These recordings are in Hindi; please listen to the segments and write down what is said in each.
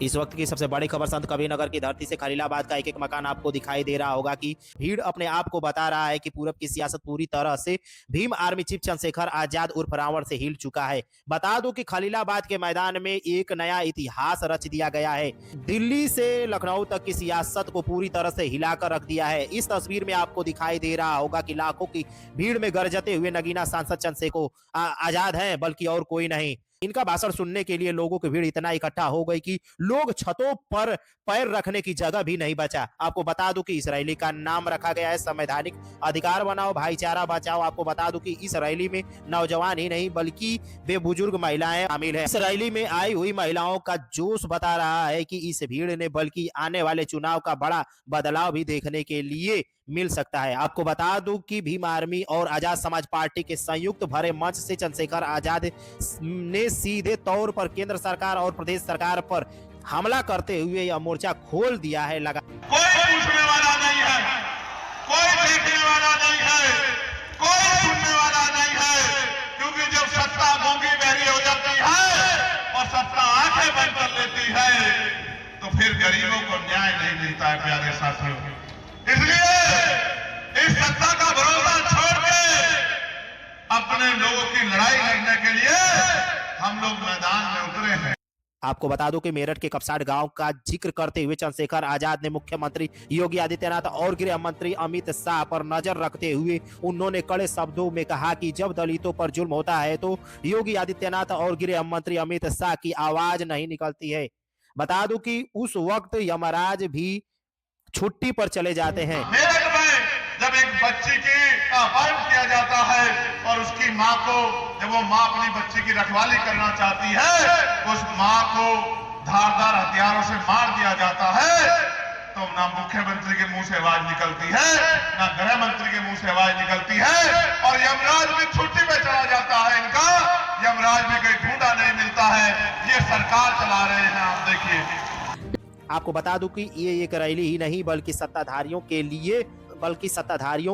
इस वक्त की सबसे बड़ी खबर संत कबीरनगर की धरती से खलीलाबाद का एक एक मकान आपको दिखाई दे रहा होगा कि भीड़ अपने आप को बता रहा है कि पूरब की सियासत पूरी तरह से भीम आर्मी चीफ चंद्रशेखर आजाद उर्फ रावण से हिल चुका है। बता दूं कि खलीलाबाद के मैदान में एक नया इतिहास रच दिया गया है। दिल्ली से लखनऊ तक की सियासत को पूरी तरह से हिलाकर रख दिया है। इस तस्वीर में आपको दिखाई दे रहा होगा कि लाखों की भीड़ में गरजते हुए नगीना सांसद चंद्रशेखर आजाद हैं, बल्कि और कोई नहीं। इनका भाषण सुनने के लिए लोगों की भीड़ इतना इकट्ठा हो गई कि लोग छतों पर पैर रखने की जगह भी नहीं बचा। आपको बता दूं कि इस रैली का नाम रखा गया है संवैधानिक अधिकार बनाओ भाईचारा बचाओ। आपको बता दूं कि इस रैली में नौजवान ही नहीं बल्कि वे बुजुर्ग महिलाएं शामिल हैं। इस रैली में आई हुई महिलाओं का जोश बता रहा है कि इस भीड़ ने बल्कि आने वाले चुनाव का बड़ा बदलाव भी देखने के लिए मिल सकता है। आपको बता दूं कि भीम आर्मी और आजाद समाज पार्टी के संयुक्त भरे मंच से चंद्रशेखर आजाद ने सीधे तौर पर केंद्र सरकार और प्रदेश सरकार पर हमला करते हुए यह मोर्चा खोल दिया है। कोई पूछने वाला नहीं है, कोई देखने वाला नहीं है, कोई सुनने वाला नहीं है, क्योंकि जब सत्ता गूंगी बहरी हो जाती है और सत्ता आंखें बंद कर लेती है तो फिर गरीबों को न्याय नहीं मिलता है। प्यारे साथियों, इसलिए इस सत्ता का भरोसा छोड़ के अपने लोगों की लड़ाई लड़ने के लिए हम लोग मैदान में उतरे हैं। आपको बता दूं कि मेरठ के कपसाड़ गांव का जिक्र करते हुए चंद्रशेखर आजाद ने मुख्यमंत्री योगी आदित्यनाथ और गृह मंत्री अमित शाह पर नजर रखते हुए उन्होंने कड़े शब्दों में कहा कि जब दलितों पर जुल्म होता है तो योगी आदित्यनाथ और गृह मंत्री अमित शाह की आवाज नहीं निकलती है। बता दूं कि उस वक्त यमराज भी छुट्टी पर चले जाते हैं। मेरठ में जब एक बच्ची की अपहरण किया जाता है और उसकी मां को, जब वो मां अपनी बच्ची की रखवाली करना चाहती है, उस मां को धारदार हथियारों से मार दिया जाता है, तो ना मुख्यमंत्री के मुंह से आवाज निकलती है, ना गृह मंत्री के मुंह से आवाज निकलती है, और यमराज भी छुट्टी पे चला जाता है। इनका यमराज में कहीं ढूंढा नहीं मिलता है। ये सरकार चला रहे हैं, आप देखिए। आपको बता दूं कि ये एक रैली ही नहीं बल्कि सत्ताधारियों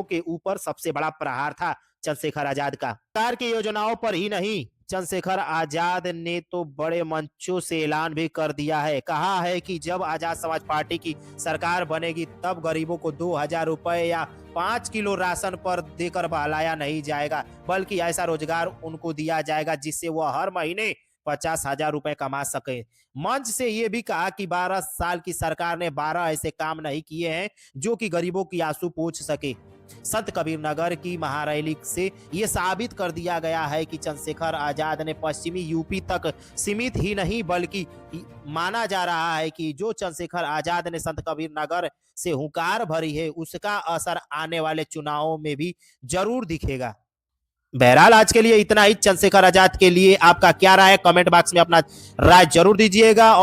के ऊपर सबसे बड़ा प्रहार था चंद्रशेखर आजाद का। सरकार की योजनाओं पर ही नहीं, चंद्रशेखर आजाद ने तो बड़े मंचों से ऐलान भी कर दिया है। कहा है कि जब आजाद समाज पार्टी की सरकार बनेगी तब गरीबों को 2000 रुपए या 5 किलो राशन पर देकर बहलाया नहीं जाएगा, बल्कि ऐसा रोजगार उनको दिया जाएगा जिससे वह हर महीने 50,000 रुपए कमा सके। मंच से यह भी कहा कि 12 साल की सरकार ने 12 ऐसे काम नहीं किए हैं जो कि गरीबों की आंसू पोंछ सके। संत कबीरनगर की महारैली से यह साबित कर दिया गया है कि चंद्रशेखर आजाद ने पश्चिमी यूपी तक सीमित ही नहीं बल्कि माना जा रहा है कि जो चंद्रशेखर आजाद ने संत कबीरनगर से हुंकार भरी है उसका असर आने वाले चुनावों में भी जरूर दिखेगा। बहरहाल आज के लिए इतना ही। चंद्रशेखर आजाद के लिए आपका क्या राय है, कमेंट बॉक्स में अपना राय जरूर दीजिएगा।